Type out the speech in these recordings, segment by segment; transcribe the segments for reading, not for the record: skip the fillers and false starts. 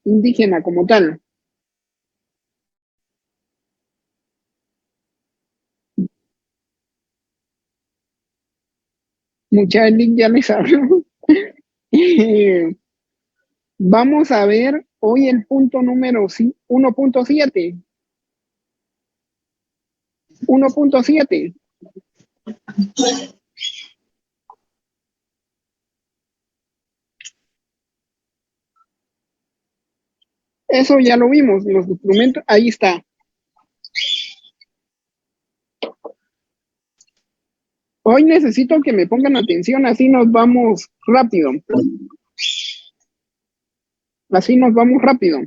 indígena como tal. Muchas ya les hablo. Vamos a ver hoy el punto número 1.7. 1.7. Eso ya lo vimos, los instrumentos, ahí está. Hoy necesito que me pongan atención, así nos vamos rápido. Así nos vamos rápido.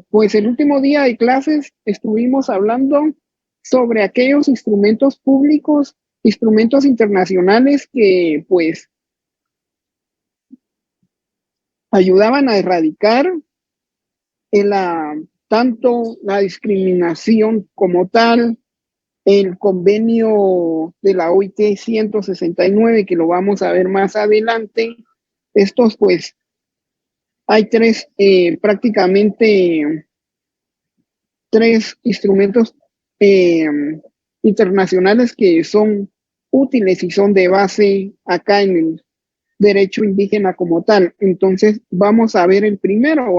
Pues el último día de clases estuvimos hablando sobre aquellos instrumentos públicos, instrumentos internacionales que pues ayudaban a erradicar tanto la discriminación como tal, el convenio de la OIT 169, que lo vamos a ver más adelante. Estos pues hay prácticamente tres instrumentos internacionales que son útiles y son de base acá en el derecho indígena como tal. Entonces vamos a ver el primero.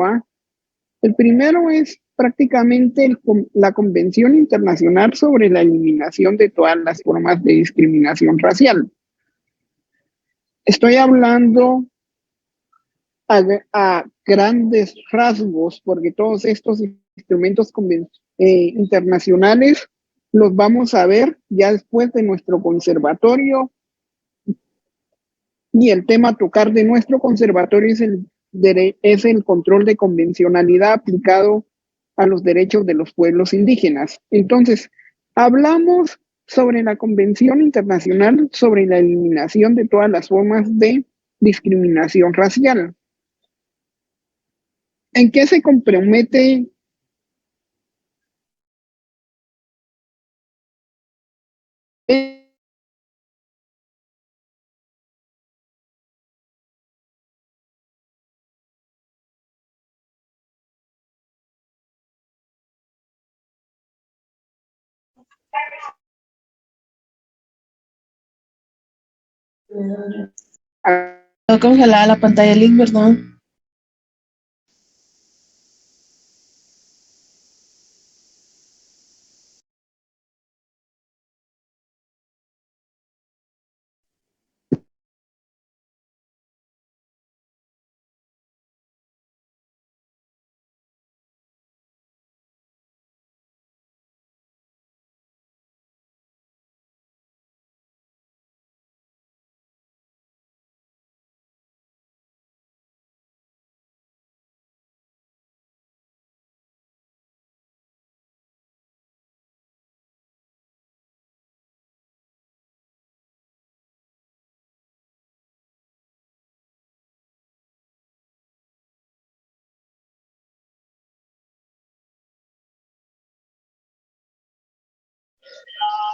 El primero es prácticamente la Convención Internacional sobre la Eliminación de todas las formas de discriminación racial. Estoy hablando a grandes rasgos, porque todos estos instrumentos internacionales los vamos a ver ya después de nuestro conservatorio, y el tema a tocar de nuestro conservatorio es el control de convencionalidad aplicado a los derechos de los pueblos indígenas. Entonces, hablamos sobre la Convención Internacional sobre la Eliminación de todas las formas de discriminación racial. ¿En qué se compromete Está congelada la pantalla del link, ¿verdad?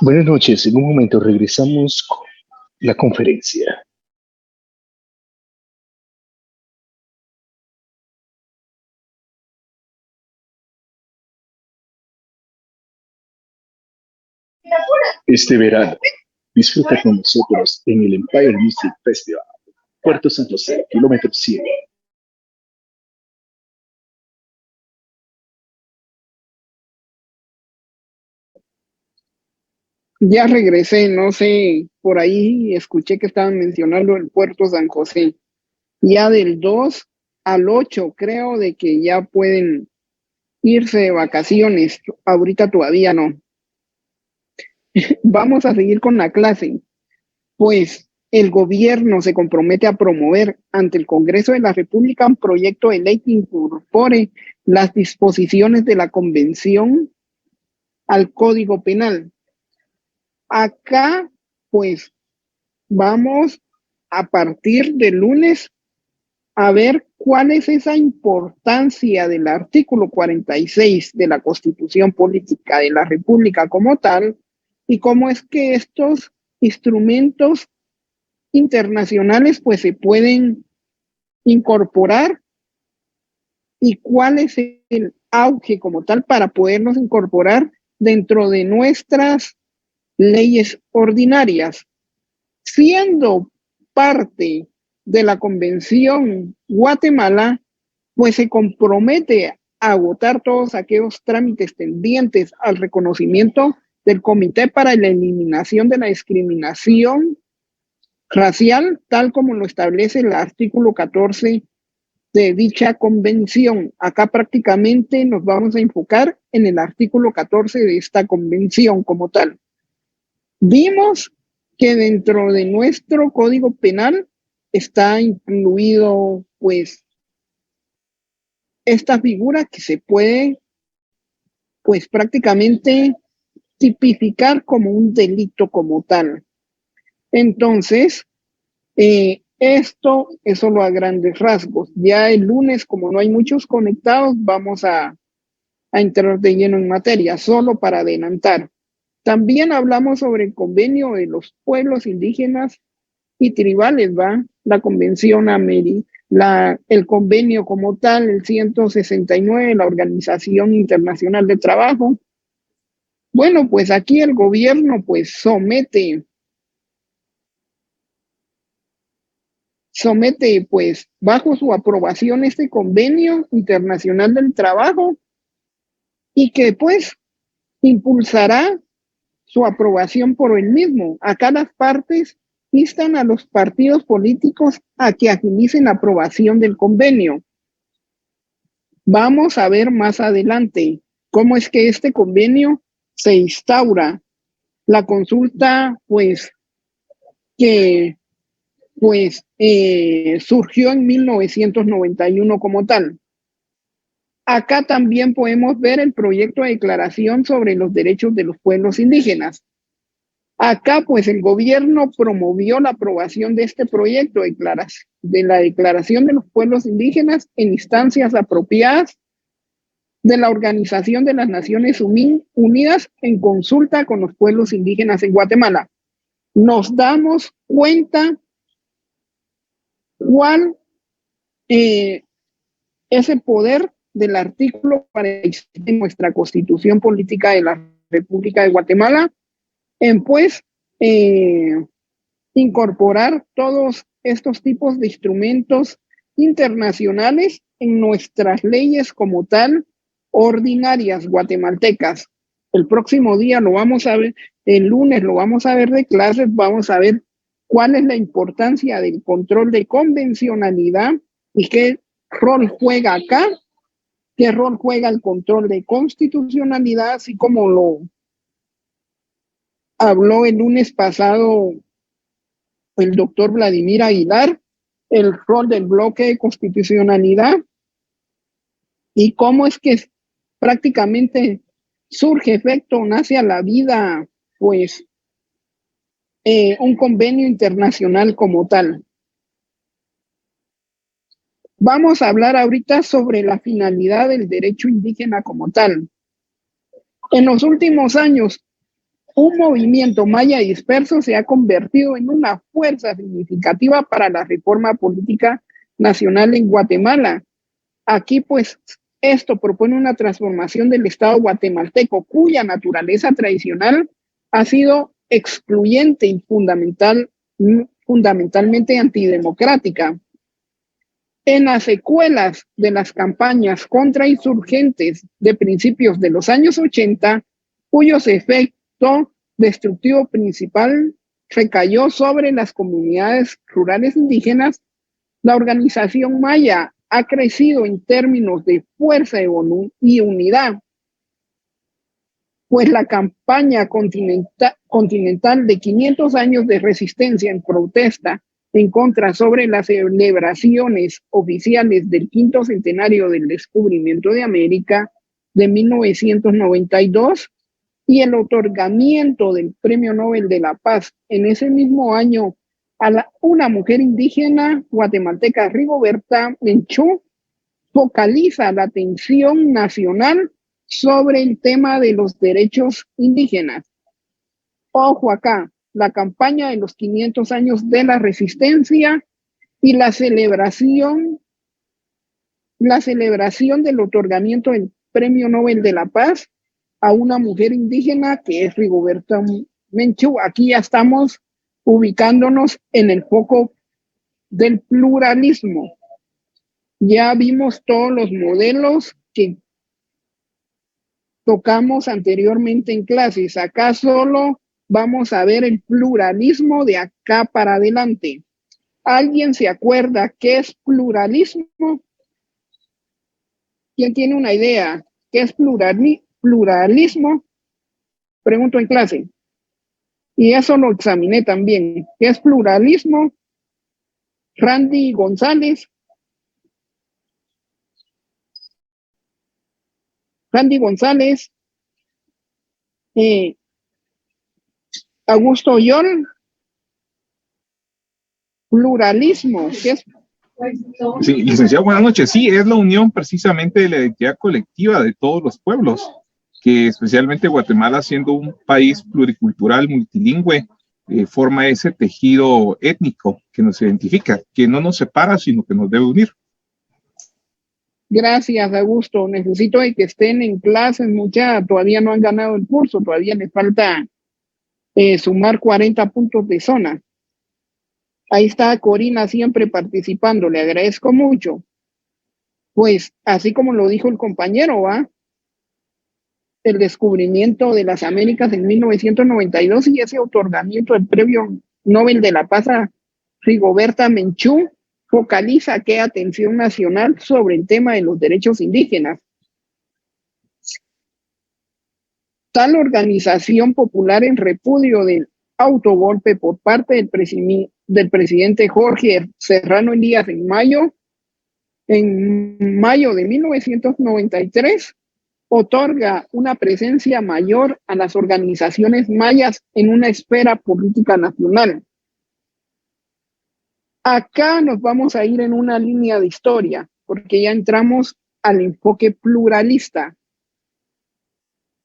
Buenas noches, en un momento regresamos con la conferencia. Este verano, disfruta con nosotros en el Empire Music Festival, Puerto San José, kilómetro 100. Ya regresé, no sé, por ahí escuché que estaban mencionando el Puerto San José. Ya del 2 al 8 creo de que ya pueden irse de vacaciones. Ahorita todavía no. Vamos a seguir con la clase. Pues el gobierno se compromete a promover ante el Congreso de la República un proyecto de ley que incorpore las disposiciones de la Convención al Código Penal. Acá, pues, vamos a partir del lunes a ver cuál es esa importancia del artículo 46 de la Constitución Política de la República como tal, y cómo es que estos instrumentos internacionales pues se pueden incorporar y cuál es el auge como tal para podernos incorporar dentro de nuestras leyes ordinarias. Siendo parte de la Convención, Guatemala pues se compromete a agotar todos aquellos trámites tendientes al reconocimiento del Comité para la Eliminación de la Discriminación Racial, tal como lo establece el artículo 14 de dicha convención. Acá prácticamente nos vamos a enfocar en el artículo 14 de esta convención como tal. Vimos que dentro de nuestro Código Penal está incluido pues esta figura que se puede pues prácticamente tipificar como un delito como tal. Entonces, esto es solo a grandes rasgos. Ya el lunes, como no hay muchos conectados, vamos a entrar de lleno en materia, solo para adelantar. También hablamos sobre el convenio de los pueblos indígenas y tribales, ¿va? La Convención el convenio como tal, el 169, la Organización Internacional de Trabajo. Bueno, pues aquí el gobierno pues somete pues bajo su aprobación este convenio internacional del trabajo y que pues impulsará su aprobación por el mismo. Acá las partes instan a los partidos políticos a que agilicen la aprobación del convenio. Vamos a ver más adelante cómo es que este convenio se instaura. La consulta, pues, que pues surgió en 1991 como tal. Acá también podemos ver el proyecto de declaración sobre los derechos de los pueblos indígenas. Acá, pues, el gobierno promovió la aprobación de este proyecto de la Declaración de los Pueblos Indígenas en instancias apropiadas de la Organización de las Naciones Unidas en consulta con los pueblos indígenas en Guatemala. Nos damos cuenta cuál es el poder del artículo 46 de nuestra Constitución Política de la República de Guatemala en pues incorporar todos estos tipos de instrumentos internacionales en nuestras leyes como tal ordinarias guatemaltecas. El próximo día lo vamos a ver, el lunes lo vamos a ver de clases, vamos a ver cuál es la importancia del control de convencionalidad y qué rol juega acá, qué rol juega el control de constitucionalidad, así como lo habló el lunes pasado el doctor Vladimir Aguilar, el rol del bloque de constitucionalidad y cómo es que prácticamente surge efecto, nace a la vida, pues, un convenio internacional como tal. Vamos a hablar ahorita sobre la finalidad del derecho indígena como tal. En los últimos años, un movimiento maya disperso se ha convertido en una fuerza significativa para la reforma política nacional en Guatemala. Aquí, pues, esto propone una transformación del Estado guatemalteco, cuya naturaleza tradicional ha sido excluyente y fundamentalmente antidemocrática. En las secuelas de las campañas contrainsurgentes de principios de los años 80, cuyos efectos destructivo principal recayó sobre las comunidades rurales indígenas, la organización maya ha crecido en términos de fuerza y unidad, pues la campaña continental de 500 años de resistencia en protesta en contra sobre las celebraciones oficiales del quinto centenario del descubrimiento de América de 1992 y el otorgamiento del Premio Nobel de la Paz en ese mismo año a una mujer indígena guatemalteca, Rigoberta Menchú, focaliza la atención nacional sobre el tema de los derechos indígenas. Ojo acá, la campaña de los 500 años de la resistencia y la celebración del otorgamiento del Premio Nobel de la Paz a una mujer indígena que es Rigoberta Menchú. Aquí ya estamos ubicándonos en el foco del pluralismo. Ya vimos todos los modelos que tocamos anteriormente en clases. Acá solo vamos a ver el pluralismo de acá para adelante. ¿Alguien se acuerda qué es pluralismo? ¿Quién tiene una idea? ¿Qué es pluralismo? Pregunto en clase. Y eso lo examiné también. ¿Qué es pluralismo? Randy González. Randy González. Augusto Yorn. Pluralismo. ¿Qué es? Sí, licenciado, buenas noches. Sí, es la unión precisamente de la identidad colectiva de todos los pueblos, que especialmente Guatemala, siendo un país pluricultural, multilingüe, forma ese tejido étnico que nos identifica, que no nos separa, sino que nos debe unir. Gracias, Augusto. Necesito que estén en clases, todavía no han ganado el curso, todavía les falta sumar 40 puntos de zona. Ahí está Corina siempre participando, le agradezco mucho. Pues así como lo dijo el compañero, el descubrimiento de las Américas en 1992 y ese otorgamiento del Premio Nobel de la Paz a Rigoberta Menchú focaliza qué atención nacional sobre el tema de los derechos indígenas. Tal organización popular en repudio del autogolpe por parte del presidente Jorge Serrano Elías en mayo de 1993, otorga una presencia mayor a las organizaciones mayas en una esfera política nacional. Acá nos vamos a ir en una línea de historia, porque ya entramos al enfoque pluralista.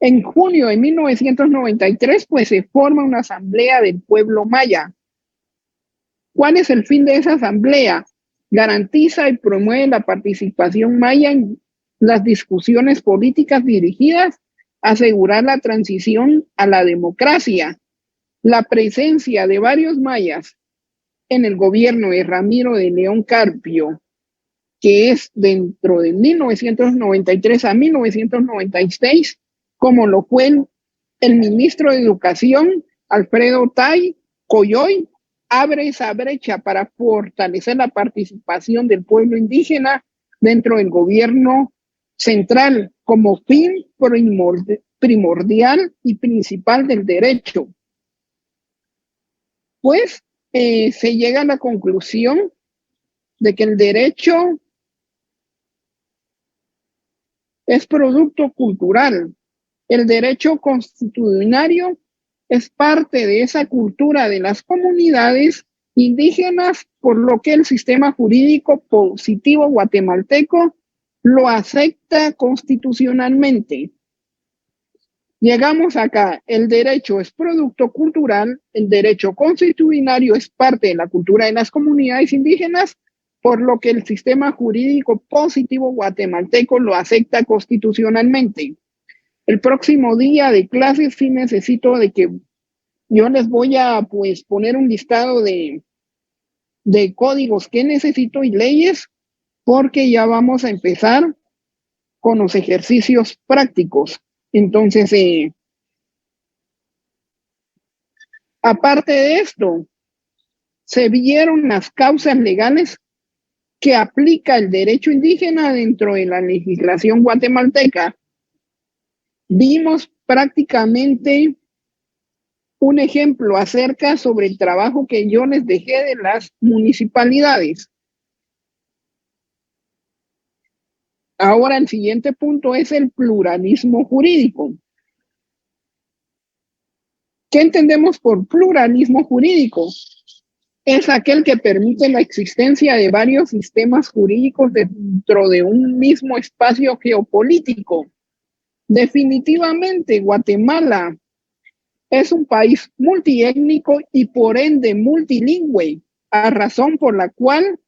En junio de 1993, pues se forma una asamblea del pueblo maya. ¿Cuál es el fin de esa asamblea? Garantiza y promueve la participación maya en las discusiones políticas dirigidas a asegurar la transición a la democracia. La presencia de varios mayas en el gobierno de Ramiro de León Carpio, que es dentro de 1993 a 1996, como lo fue el ministro de Educación, Alfredo Tay Coyoy, abre esa brecha para fortalecer la participación del pueblo indígena dentro del gobierno central como fin primordial y principal del derecho. Pues se llega a la conclusión de que el derecho es producto cultural. El derecho constitucionario es parte de esa cultura de las comunidades indígenas, por lo que el sistema jurídico positivo guatemalteco lo acepta constitucionalmente. Llegamos acá, el derecho es producto cultural, el derecho constitucionario es parte de la cultura de las comunidades indígenas, por lo que el sistema jurídico positivo guatemalteco lo acepta constitucionalmente. El próximo día de clases sí necesito de que yo les voy a pues poner un listado de códigos que necesito y leyes, porque ya vamos a empezar con los ejercicios prácticos. Entonces, aparte de esto, se vieron las causas legales que aplica el derecho indígena dentro de la legislación guatemalteca. Vimos prácticamente un ejemplo acerca sobre el trabajo que yo les dejé de las municipalidades. Ahora el siguiente punto es el pluralismo jurídico. ¿Qué entendemos por pluralismo jurídico? Es aquel que permite la existencia de varios sistemas jurídicos dentro de un mismo espacio geopolítico. Definitivamente, Guatemala es un país multiétnico y por ende multilingüe, a razón por la cual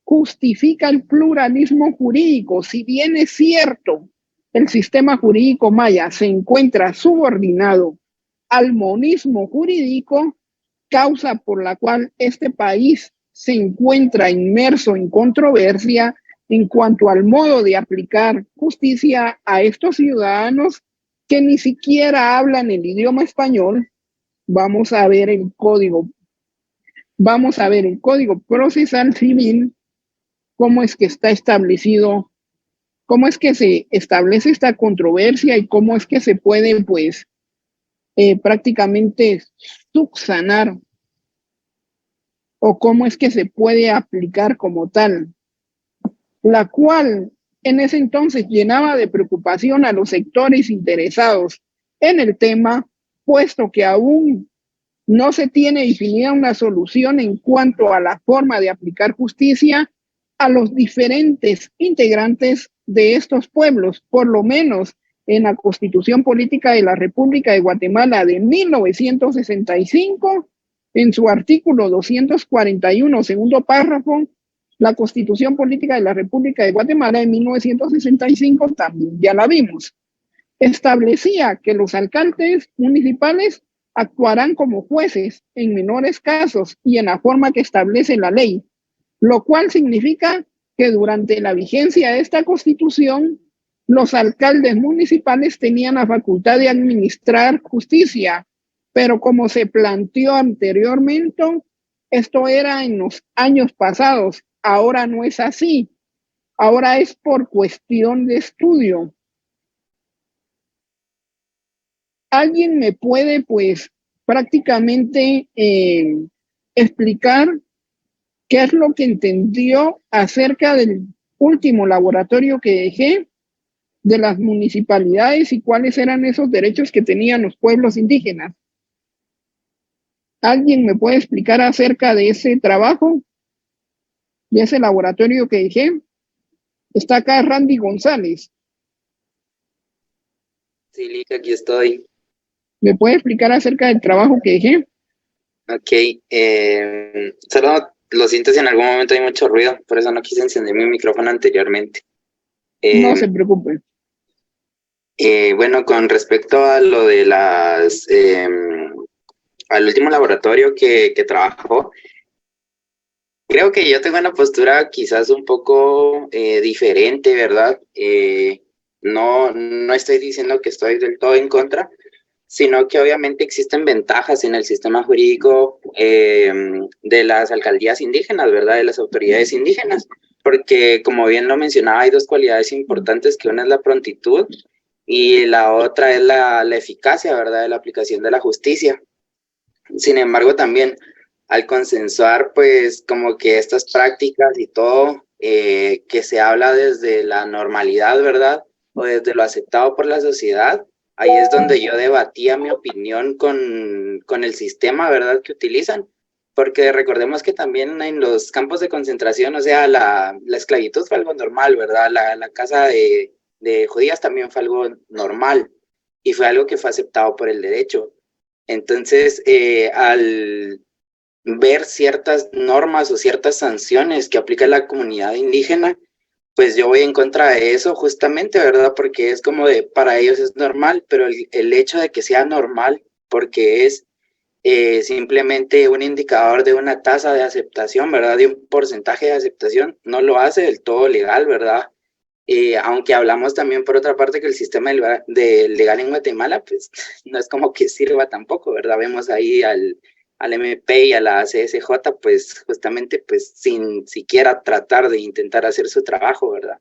justifica el pluralismo jurídico. Si bien es cierto, el sistema jurídico maya se encuentra subordinado al monismo jurídico, causa por la cual este país se encuentra inmerso en controversia en cuanto al modo de aplicar justicia a estos ciudadanos que ni siquiera hablan el idioma español. Vamos a ver el código procesal civil, cómo es que está establecido, cómo es que se establece esta controversia y cómo es que se puede, pues, prácticamente subsanar, o cómo es que se puede aplicar como tal, la cual en ese entonces llenaba de preocupación a los sectores interesados en el tema, puesto que aún no se tiene definida una solución en cuanto a la forma de aplicar justicia a los diferentes integrantes de estos pueblos, por lo menos en la Constitución Política de la República de Guatemala de 1965, en su artículo 241, segundo párrafo. La Constitución Política de la República de Guatemala de 1965 también ya la vimos. Establecía que los alcaldes municipales actuarán como jueces en menores casos y en la forma que establece la ley, lo cual significa que durante la vigencia de esta Constitución, los alcaldes municipales tenían la facultad de administrar justicia, pero como se planteó anteriormente, esto era en los años pasados. Ahora no es así. Ahora es por cuestión de estudio. ¿Alguien me puede, pues, prácticamente explicar qué es lo que entendió acerca del último laboratorio que dejé de las municipalidades y cuáles eran esos derechos que tenían los pueblos indígenas? ¿Alguien me puede explicar acerca de ese trabajo, de ese laboratorio que dejé? Está acá Randy González. Sí, Lick, aquí estoy. ¿Me puede explicar acerca del trabajo que dejé? Ok, solo lo siento si en algún momento hay mucho ruido, por eso no quise encender mi micrófono anteriormente. No se preocupe. Bueno, con respecto a lo de al último laboratorio que trabajó, creo que yo tengo una postura quizás un poco diferente, ¿verdad? No estoy diciendo que estoy del todo en contra, sino que obviamente existen ventajas en el sistema jurídico de las alcaldías indígenas, ¿verdad? De las autoridades indígenas, porque como bien lo mencionaba, hay dos cualidades importantes, que una es la prontitud y la otra es la eficacia, ¿verdad? De la aplicación de la justicia. Sin embargo, también al consensuar, pues, como que estas prácticas y todo, que se habla desde la normalidad, ¿verdad? O desde lo aceptado por la sociedad, ahí es donde yo debatía mi opinión con el sistema, ¿verdad?, que utilizan. Porque recordemos que también en los campos de concentración, o sea, la esclavitud fue algo normal, ¿verdad? La casa de judías también fue algo normal y fue algo que fue aceptado por el derecho. Entonces, al ver ciertas normas o ciertas sanciones que aplica la comunidad indígena, pues yo voy en contra de eso justamente, ¿verdad? Porque es como de, para ellos es normal, pero el hecho de que sea normal, porque es simplemente un indicador de una tasa de aceptación, ¿verdad? De un porcentaje de aceptación, no lo hace del todo legal, ¿verdad? Aunque hablamos también por otra parte que el sistema legal en Guatemala, pues no es como que sirva tampoco, ¿verdad? Vemos ahí al MP y a la CSJ, pues justamente pues sin siquiera tratar de intentar hacer su trabajo, ¿verdad?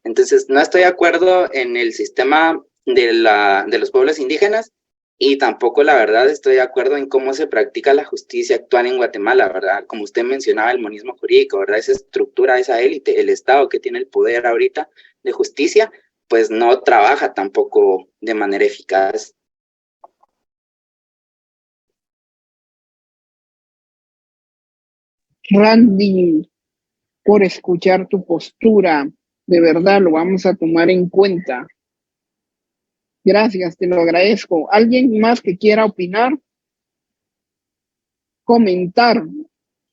Entonces no estoy de acuerdo en el sistema de los pueblos indígenas y tampoco la verdad estoy de acuerdo en cómo se practica la justicia actual en Guatemala, ¿verdad? Como usted mencionaba, el monismo jurídico, ¿verdad? Esa estructura, esa élite, el Estado que tiene el poder ahorita de justicia, pues no trabaja tampoco de manera eficaz. Randy, por escuchar tu postura. De verdad, lo vamos a tomar en cuenta. Gracias, te lo agradezco. ¿Alguien más que quiera opinar? Comentar.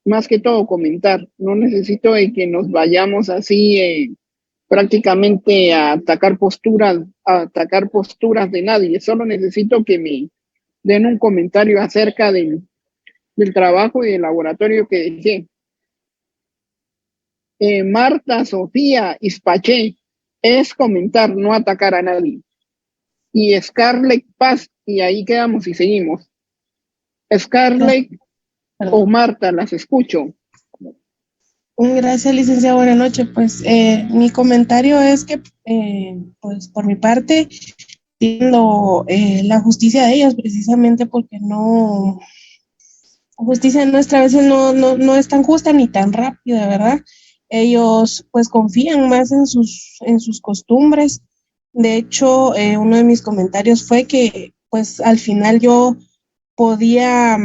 más que todo comentar. No necesito de que nos vayamos así prácticamente a atacar posturas de nadie. Solo necesito que me den un comentario acerca del trabajo y del laboratorio que dejé. Marta Sofía Ispaché, es comentar, no atacar a nadie. Y Scarlett Paz, y ahí quedamos y seguimos. Scarlett o Marta, las escucho. Gracias, licenciado. Buenas noches. Pues mi comentario es que, pues por mi parte, entiendo la justicia de ellos, precisamente porque no, la justicia nuestra a veces no es tan justa ni tan rápida, ¿verdad? Ellos pues confían más en sus costumbres. De hecho, uno de mis comentarios fue que pues al final yo podía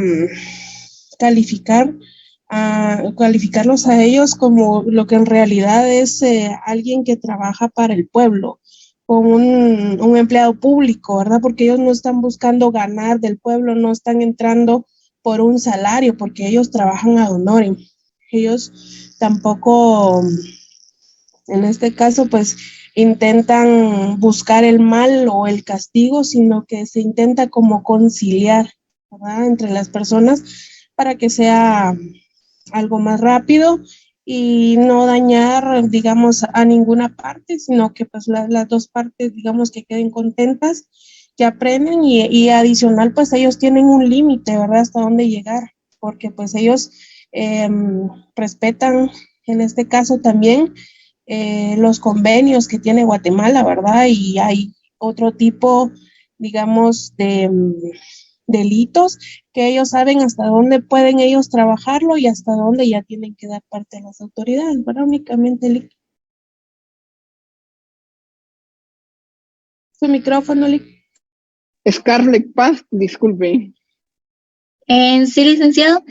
calificarlos a ellos como lo que en realidad es alguien que trabaja para el pueblo, como un empleado público, ¿verdad? Porque ellos no están buscando ganar del pueblo, no están entrando por un salario, porque ellos trabajan ad honorem. Ellos tampoco, en este caso, pues intentan buscar el mal o el castigo, sino que se intenta como conciliar, ¿verdad?, entre las personas para que sea algo más rápido y no dañar, digamos, a ninguna parte, sino que pues las dos partes, digamos, que queden contentas, que aprenden y adicional, pues ellos tienen un límite, ¿verdad?, hasta dónde llegar, porque pues ellos respetan, en este caso también, los convenios que tiene Guatemala, ¿verdad? Y hay otro tipo, digamos, de delitos que ellos saben hasta dónde pueden ellos trabajarlo y hasta dónde ya tienen que dar parte a las autoridades, ¿verdad? Únicamente, su micrófono, Lick. Scarlett Paz, disculpe. Sí, licenciado.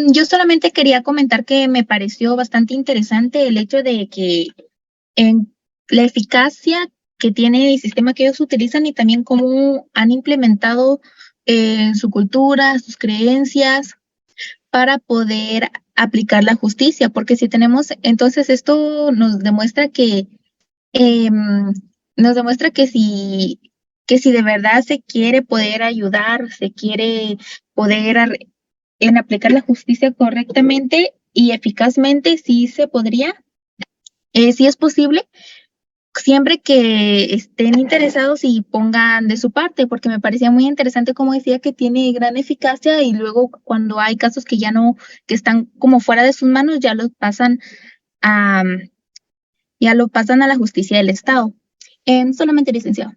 Yo solamente quería comentar que me pareció bastante interesante el hecho de que la eficacia que tiene el sistema que ellos utilizan y también cómo han implementado su cultura, sus creencias para poder aplicar la justicia, porque si tenemos, entonces esto nos demuestra que si de verdad se quiere poder ayudar, se quiere poder en aplicar la justicia correctamente y eficazmente, sí se podría, sí es posible, siempre que estén interesados y pongan de su parte, porque me parecía muy interesante como decía que tiene gran eficacia y luego cuando hay casos que ya no, que están como fuera de sus manos, ya lo pasan a la justicia del Estado. Solamente, licenciado.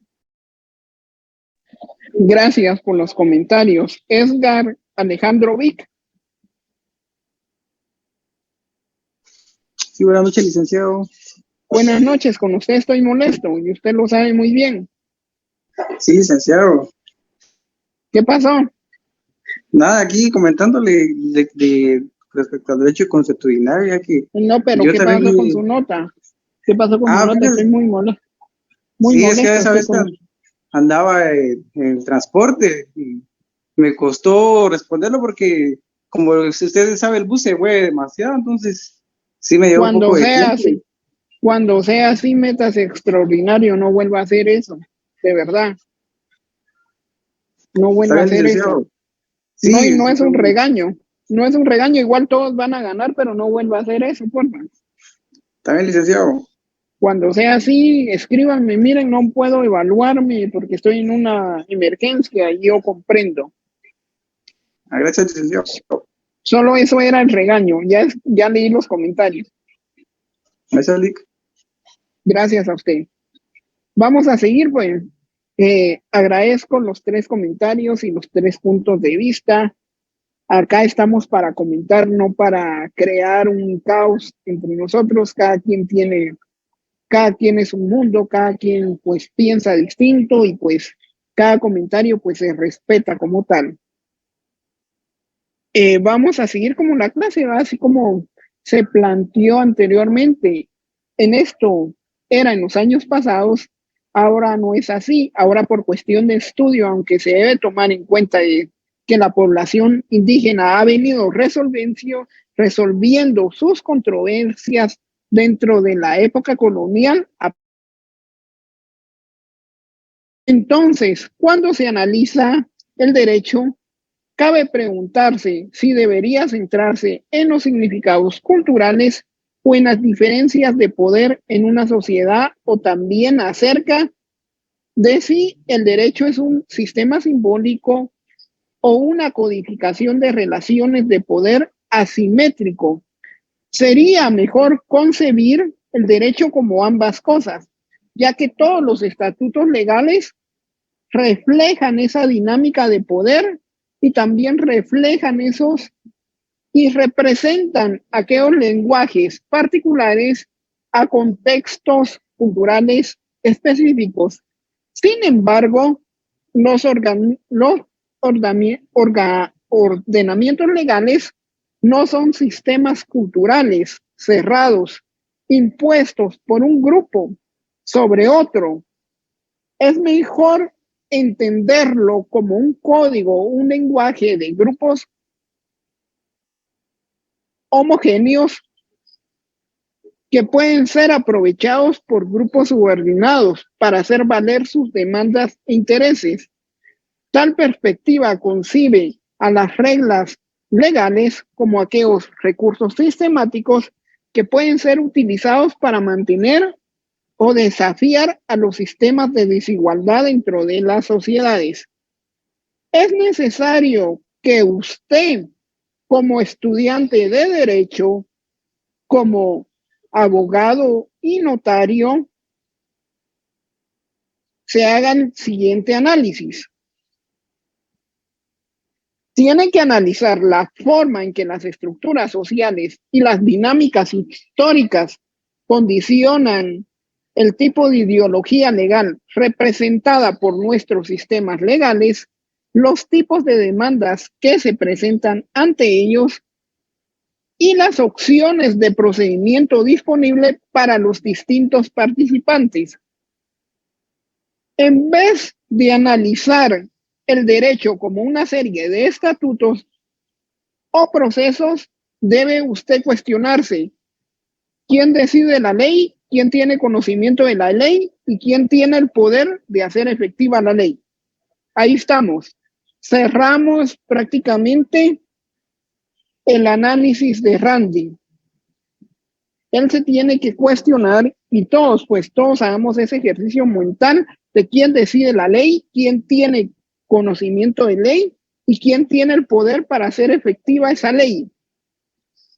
Gracias por los comentarios. Edgar Alejandro Vic. Sí, buenas noches, licenciado. Buenas noches, con usted estoy molesto y usted lo sabe muy bien. Sí, licenciado. ¿Qué pasó? Nada, aquí comentándole respecto al derecho consuetudinario, ya que No, pero ¿qué pasó con su nota? ¿Qué pasó con su nota? Pues, Estoy muy molesto. Sí, es que esa vez andaba en el transporte y me costó responderlo porque, como ustedes saben, el bus se mueve demasiado, entonces sí me llevó un poco de tiempo. Cuando sea así, métase extraordinario, no vuelva a hacer eso, de verdad. No vuelva a hacer eso. Sí, no es un regaño, no es un regaño, igual todos van a ganar, pero no vuelva a hacer eso, por favor. También, licenciado. Cuando sea así, escríbanme, miren, no puedo evaluarme porque estoy en una emergencia y yo comprendo. Gracias, licenciado. Solo eso era el regaño, ya leí los comentarios. Gracias, Lick. Gracias a usted. Vamos a seguir, pues. Agradezco los 3 comentarios y los 3 puntos de vista. Acá estamos para comentar, no para crear un caos entre nosotros. Cada quien es un mundo, cada quien pues piensa distinto y pues cada comentario pues se respeta como tal. Vamos a seguir como la clase, ¿va? Así como se planteó anteriormente. En esto era en los años pasados, ahora no es así. Ahora por cuestión de estudio, aunque se debe tomar en cuenta que la población indígena ha venido resolviendo sus controversias dentro de la época colonial. Entonces, cuando se analiza el derecho, cabe preguntarse si debería centrarse en los significados culturales o en las diferencias de poder en una sociedad, o también acerca de si el derecho es un sistema simbólico o una codificación de relaciones de poder asimétrico. Sería mejor concebir el derecho como ambas cosas, ya que todos los estatutos legales reflejan esa dinámica de poder y también reflejan esos y representan aquellos lenguajes particulares a contextos culturales específicos. Sin embargo, los ordenamientos legales no son sistemas culturales cerrados, impuestos por un grupo sobre otro. Es mejor entenderlo como un código, un lenguaje de grupos homogéneos que pueden ser aprovechados por grupos subordinados para hacer valer sus demandas e intereses. Tal perspectiva concibe a las reglas legales como aquellos recursos sistemáticos que pueden ser utilizados para mantener o desafiar a los sistemas de desigualdad dentro de las sociedades. Es necesario que usted, como estudiante de derecho, como abogado y notario, se haga el siguiente análisis. Tiene que analizar la forma en que las estructuras sociales y las dinámicas históricas condicionan el tipo de ideología legal representada por nuestros sistemas legales, los tipos de demandas que se presentan ante ellos y las opciones de procedimiento disponible para los distintos participantes. En vez de analizar el derecho como una serie de estatutos o procesos, debe usted cuestionarse: ¿quién decide la ley? ¿Quién tiene conocimiento de la ley? ¿Y quién tiene el poder de hacer efectiva la ley? Ahí estamos. Cerramos prácticamente el análisis de Randi. Él se tiene que cuestionar, y todos hagamos ese ejercicio mental de quién decide la ley, quién tiene conocimiento de ley y quién tiene el poder para hacer efectiva esa ley.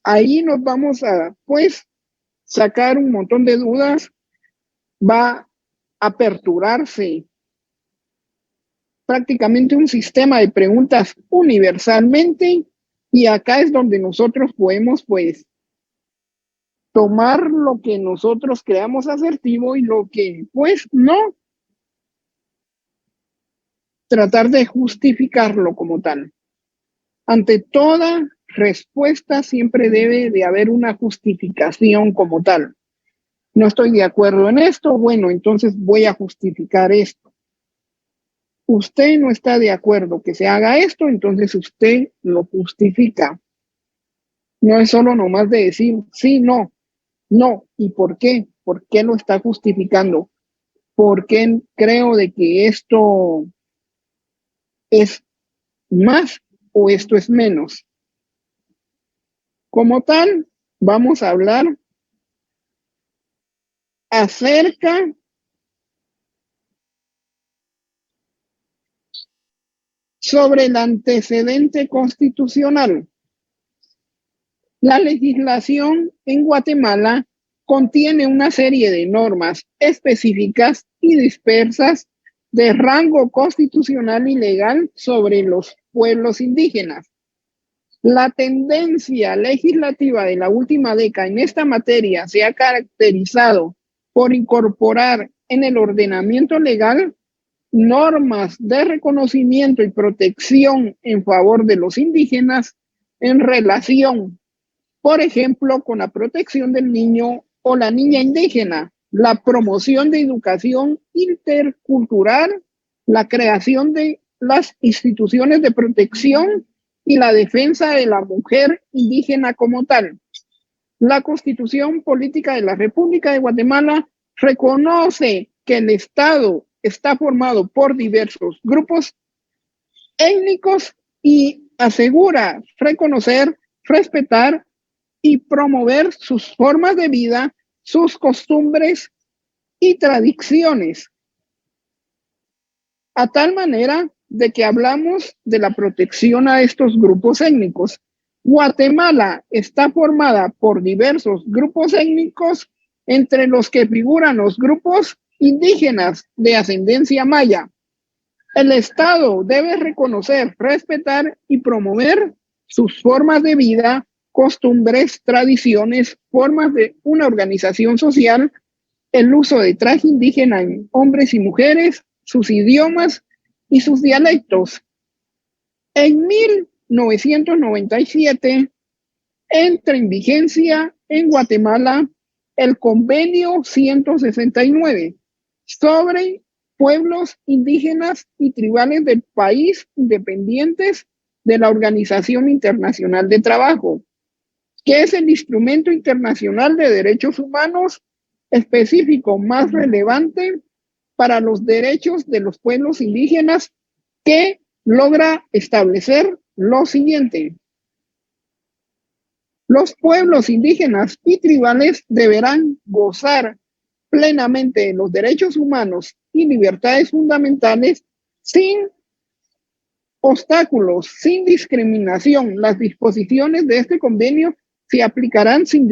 Ahí nos vamos a, sacar un montón de dudas, va a aperturarse prácticamente un sistema de preguntas universalmente, y acá es donde nosotros podemos tomar lo que nosotros creamos asertivo y lo que no, tratar de justificarlo como tal. Ante toda respuesta siempre debe de haber una justificación como tal. No estoy de acuerdo en esto, bueno, entonces voy a justificar esto. Usted no está de acuerdo que se haga esto, entonces usted lo justifica. No es solo nomás de decir sí, no, ¿y por qué? ¿Por qué lo está justificando? ¿Por qué creo de que esto es más o esto es menos? Como tal, vamos a hablar acerca sobre el antecedente constitucional. La legislación en Guatemala contiene una serie de normas específicas y dispersas de rango constitucional y legal sobre los pueblos indígenas. La tendencia legislativa de la última década en esta materia se ha caracterizado por incorporar en el ordenamiento legal normas de reconocimiento y protección en favor de los indígenas en relación, por ejemplo, con la protección del niño o la niña indígena, la promoción de educación intercultural, la creación de las instituciones de protección y la defensa de la mujer indígena como tal. La Constitución Política de la República de Guatemala reconoce que el Estado está formado por diversos grupos étnicos y asegura reconocer, respetar y promover sus formas de vida, sus costumbres y tradiciones, a tal manera de que hablamos de la protección a estos grupos étnicos. Guatemala está formada por diversos grupos étnicos, entre los que figuran los grupos indígenas de ascendencia maya. El Estado debe reconocer, respetar y promover sus formas de vida, costumbres, tradiciones, formas de una organización social, el uso de traje indígena en hombres y mujeres, sus idiomas y sus dialectos. En 1997 entra en vigencia en Guatemala el Convenio 169 sobre pueblos indígenas y tribales del país independientes de la Organización Internacional de Trabajo, que es el instrumento internacional de derechos humanos específico más relevante para los derechos de los pueblos indígenas, que logra establecer lo siguiente: los pueblos indígenas y tribales deberán gozar plenamente de los derechos humanos y libertades fundamentales sin obstáculos, sin discriminación. Las disposiciones de este convenio se aplicarán sin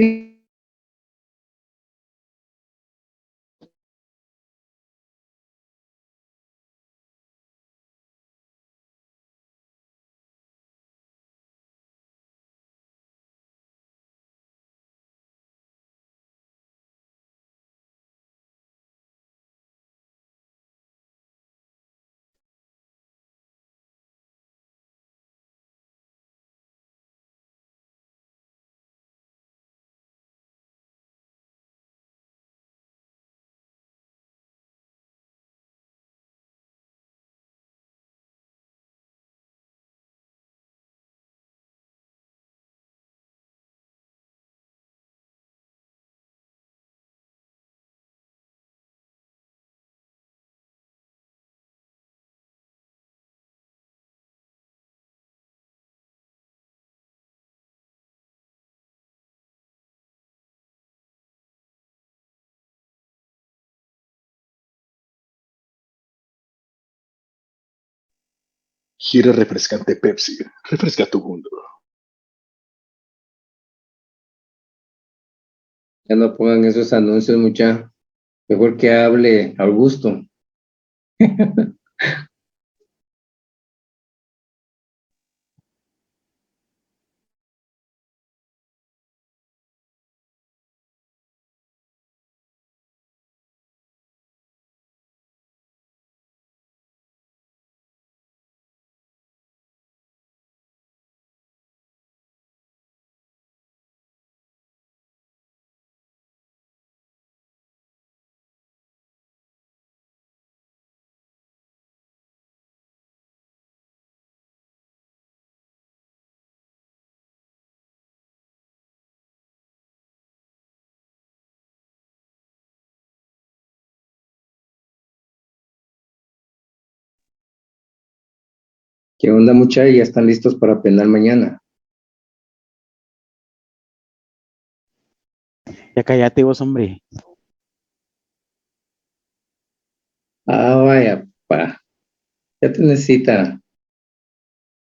Gira refrescante Pepsi. Refresca tu mundo. Ya no pongan esos anuncios, mucha. Mejor que hable Augusto. ¿Qué onda, mucha? Ya están listos para penar mañana. Ya cállate vos, hombre. Ah, vaya, pa. Ya te necesita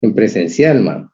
en presencial, man.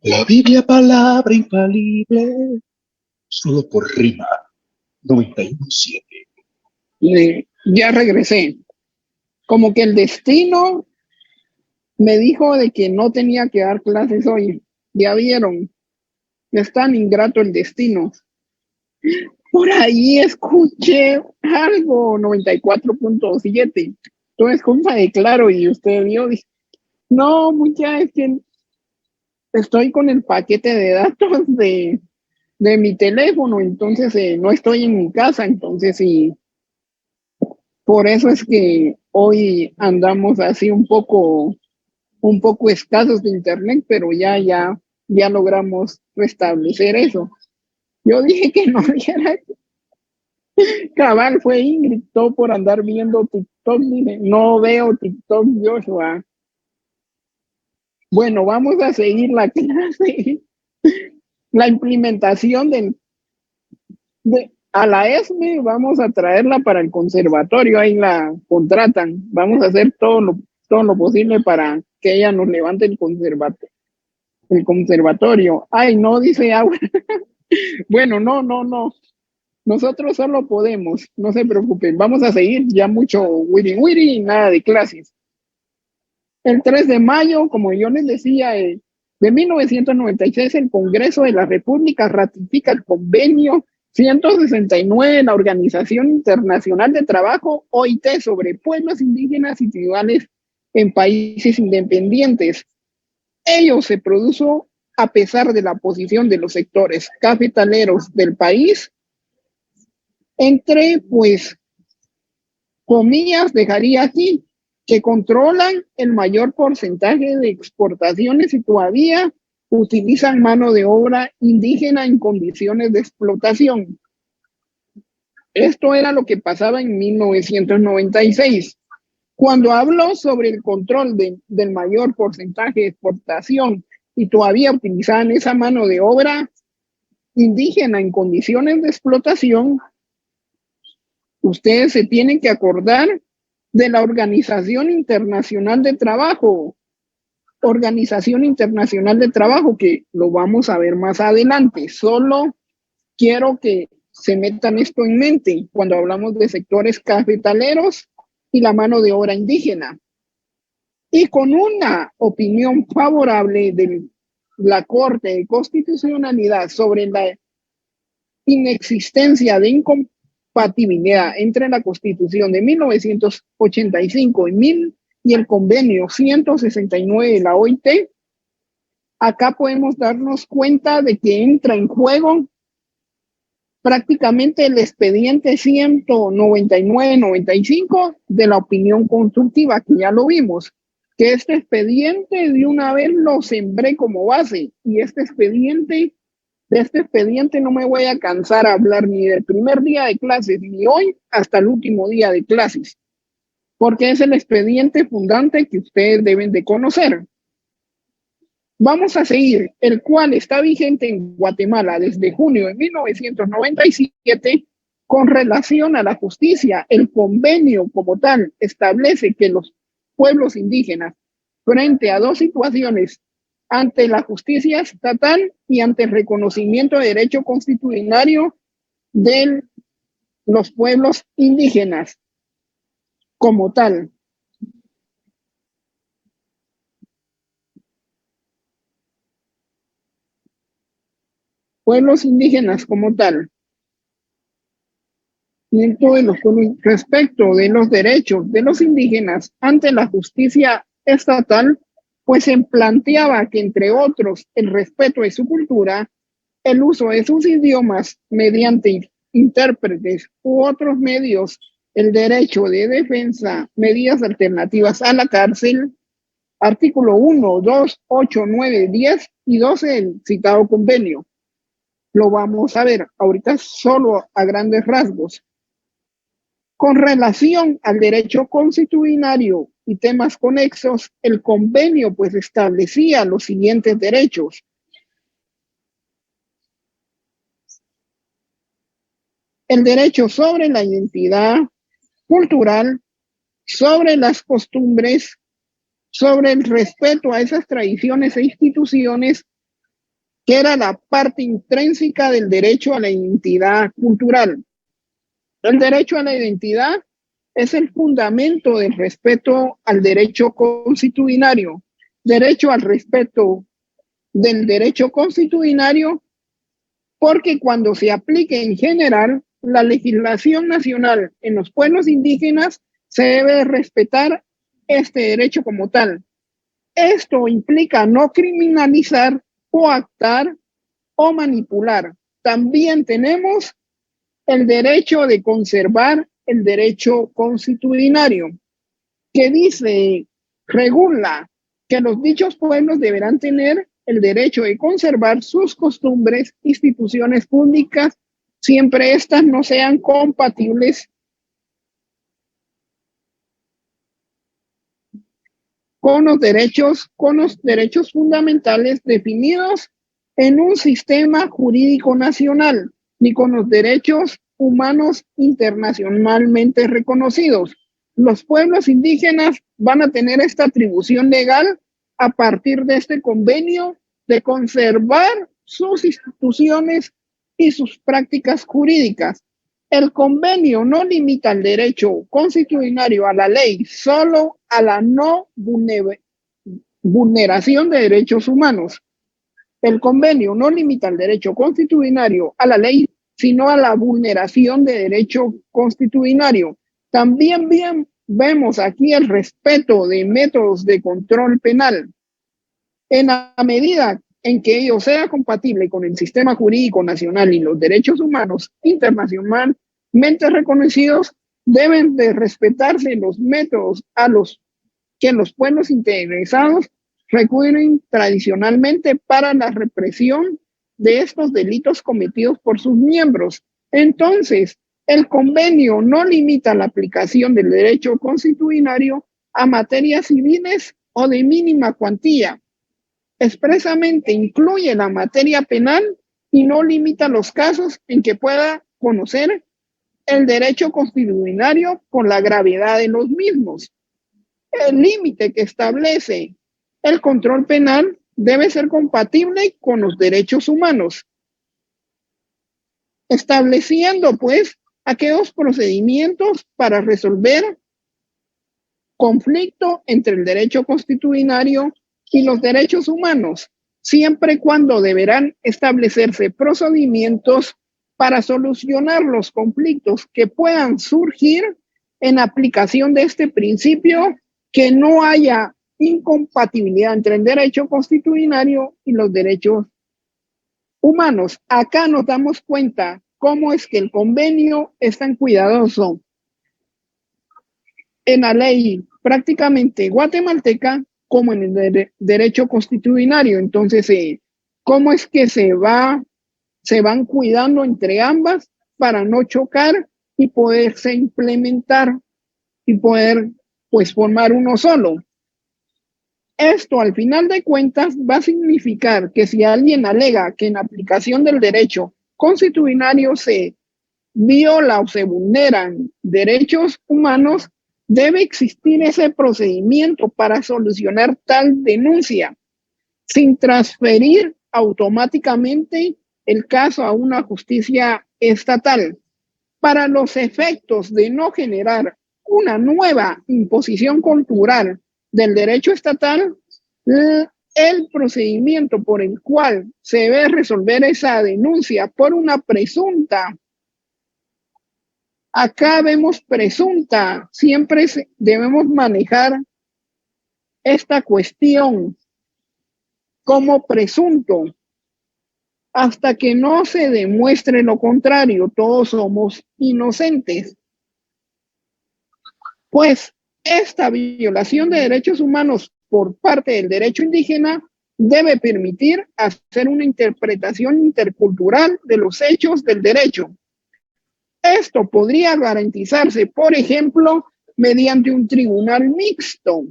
La Biblia, palabra infalible, solo por rima 91.7. Ya regresé. Como que el destino me dijo de que no tenía que dar clases hoy. Ya vieron, es tan ingrato el destino. Por ahí escuché algo, 94.7. Todo es culpa de Claro y usted vio. No, mucha, es que estoy con el paquete de datos de mi teléfono, entonces no estoy en mi casa, entonces sí, por eso es que hoy andamos así un poco escasos de internet, pero ya logramos restablecer eso. Yo dije que no diera cabal, fue Ingrid, todo por andar viendo TikTok, dije, no veo TikTok, Joshua. Bueno, vamos a seguir la clase, la implementación a la ESME, vamos a traerla para el conservatorio, ahí la contratan, vamos a hacer todo lo posible para que ella nos levante el conservatorio. Ay, no, dice agua. Bueno, no. Nosotros solo podemos, no se preocupen. Vamos a seguir ya mucho wiri wiri y nada de clases. El 3 de mayo, como yo les decía, de 1996, el Congreso de la República ratifica el convenio 169 de la Organización Internacional de Trabajo, OIT, sobre pueblos indígenas y tribales en países independientes. Ello se produjo a pesar de la posición de los sectores cafetaleros del país, entre, pues, comillas, dejaría aquí, que controlan el mayor porcentaje de exportaciones y todavía utilizan mano de obra indígena en condiciones de explotación. Esto era lo que pasaba en 1996. Cuando habló sobre el control del mayor porcentaje de exportación y todavía utilizaban esa mano de obra indígena en condiciones de explotación, ustedes se tienen que acordar de la Organización Internacional de Trabajo. Organización Internacional de Trabajo, que lo vamos a ver más adelante. Solo quiero que se metan esto en mente cuando hablamos de sectores cafetaleros y la mano de obra indígena. Y con una opinión favorable de la Corte de Constitucionalidad sobre la inexistencia de incompatibilidad entre la Constitución de 1985 y el convenio 169 de la OIT, acá podemos darnos cuenta de que entra en juego prácticamente el expediente 199-95 de la opinión constructiva, que ya lo vimos, que este expediente de una vez lo sembré como base, y de este expediente no me voy a cansar a hablar ni del primer día de clases, ni hoy hasta el último día de clases, porque es el expediente fundante que ustedes deben de conocer. Vamos a seguir, el cual está vigente en Guatemala desde junio de 1997 con relación a la justicia. El convenio como tal establece que los pueblos indígenas, frente a dos situaciones, ante la justicia estatal y ante el reconocimiento de derecho constitucional de los pueblos indígenas como tal. Pueblos indígenas como tal. Respecto de los derechos de los indígenas ante la justicia estatal, pues se planteaba que, entre otros, el respeto de su cultura, el uso de sus idiomas mediante intérpretes u otros medios, el derecho de defensa, medidas alternativas a la cárcel, artículo 1, 2, 8, 9, 10 y 12 del citado convenio. Lo vamos a ver ahorita solo a grandes rasgos. Con relación al derecho constitucional y temas conexos, el convenio pues establecía los siguientes derechos. El derecho sobre la identidad cultural, sobre las costumbres, sobre el respeto a esas tradiciones e instituciones que era la parte intrínseca del derecho a la identidad cultural. El derecho a la identidad es el fundamento del respeto al derecho constitucionario, derecho al respeto del derecho constitucionario, porque cuando se aplique en general la legislación nacional en los pueblos indígenas, se debe respetar este derecho como tal. Esto implica no criminalizar, coactar o manipular. También tenemos el derecho de conservar el derecho constitucionario, que dice, regula que los dichos pueblos deberán tener el derecho de conservar sus costumbres, instituciones públicas, siempre éstas no sean compatibles con los derechos fundamentales definidos en un sistema jurídico nacional, ni con los derechos humanos internacionalmente reconocidos. Los pueblos indígenas van a tener esta atribución legal a partir de este convenio de conservar sus instituciones y sus prácticas jurídicas. El convenio no limita el derecho constitucionario a la ley, solo a la no vulneración de derechos humanos. El convenio no limita el derecho constitucionario a la ley, sino a la vulneración de derecho constitucionario. También vemos aquí el respeto de métodos de control penal. En la medida en que ello sea compatible con el sistema jurídico nacional y los derechos humanos internacionalmente reconocidos, deben de respetarse los métodos a los que los pueblos interesados recurren tradicionalmente para la represión de estos delitos cometidos por sus miembros. Entonces, el convenio no limita la aplicación del derecho constitucionario a materias civiles o de mínima cuantía. Expresamente incluye la materia penal y no limita los casos en que pueda conocer el derecho constitucionario por la gravedad de los mismos. El límite que establece el control penal debe ser compatible con los derechos humanos, estableciendo pues aquellos procedimientos para resolver conflicto entre el derecho constitucionario y los derechos humanos, siempre y cuando deberán establecerse procedimientos para solucionar los conflictos que puedan surgir en aplicación de este principio, que no haya incompatibilidad entre el derecho constitucionario y los derechos humanos. Acá nos damos cuenta cómo es que el convenio es tan cuidadoso en la ley prácticamente guatemalteca como en el derecho constitucionario. Entonces, ¿cómo es que se van cuidando entre ambas para no chocar y poderse implementar y poder pues formar uno solo? Esto al final de cuentas va a significar que si alguien alega que en aplicación del derecho constitucionario se viola o se vulneran derechos humanos, debe existir ese procedimiento para solucionar tal denuncia, sin transferir automáticamente el caso a una justicia estatal. Para los efectos de no generar una nueva imposición cultural del derecho estatal, el procedimiento por el cual se debe resolver esa denuncia por una presunta, acá vemos presunta, siempre debemos manejar esta cuestión como presunto, hasta que no se demuestre lo contrario. Todos somos inocentes. Pues esta violación de derechos humanos por parte del derecho indígena debe permitir hacer una interpretación intercultural de los hechos del derecho. Esto podría garantizarse, por ejemplo, mediante un tribunal mixto.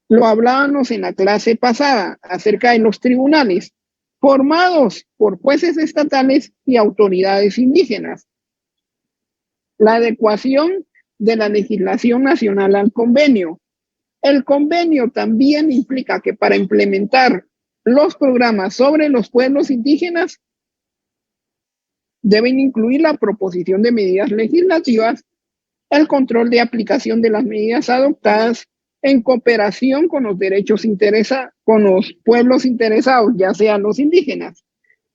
Lo hablábamos en la clase pasada acerca de los tribunales, formados por jueces estatales y autoridades indígenas. La adecuación de la legislación nacional al convenio. El convenio también implica que para implementar Los programas sobre los pueblos indígenas deben incluir la proposición de medidas legislativas, el control de aplicación de las medidas adoptadas en cooperación con los con los pueblos interesados, ya sean los indígenas.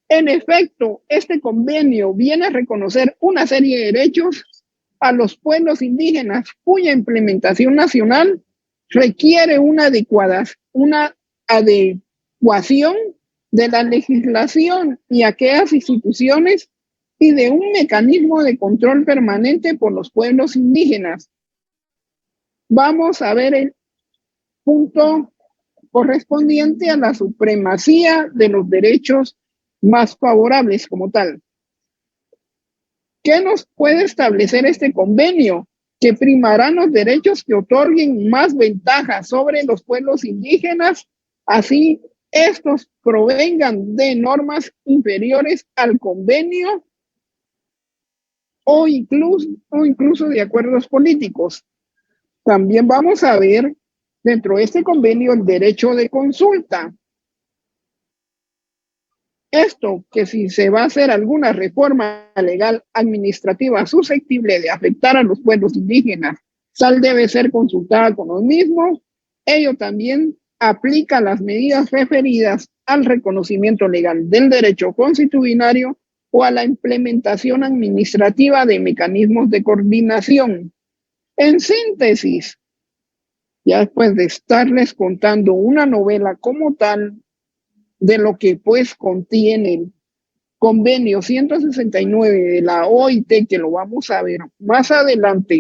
En efecto, este convenio viene a reconocer una serie de derechos a los pueblos indígenas cuya implementación nacional requiere una adecuación de la legislación y aquellas instituciones y de un mecanismo de control permanente por los pueblos indígenas. Vamos a ver el punto correspondiente a la supremacía de los derechos más favorables como tal. ¿Qué nos puede establecer este convenio? Que primarán los derechos que otorguen más ventajas sobre los pueblos indígenas, así estos provengan de normas inferiores al convenio o incluso de acuerdos políticos. También vamos a ver dentro de este convenio el derecho de consulta. Esto que si se va a hacer alguna reforma legal administrativa susceptible de afectar a los pueblos indígenas, tal debe ser consultada con los mismos. Ello también aplica las medidas referidas al reconocimiento legal del derecho constitucionario o a la implementación administrativa de mecanismos de coordinación. En síntesis, ya después de estarles contando una novela como tal, de lo que pues contiene el convenio 169 de la OIT, que lo vamos a ver más adelante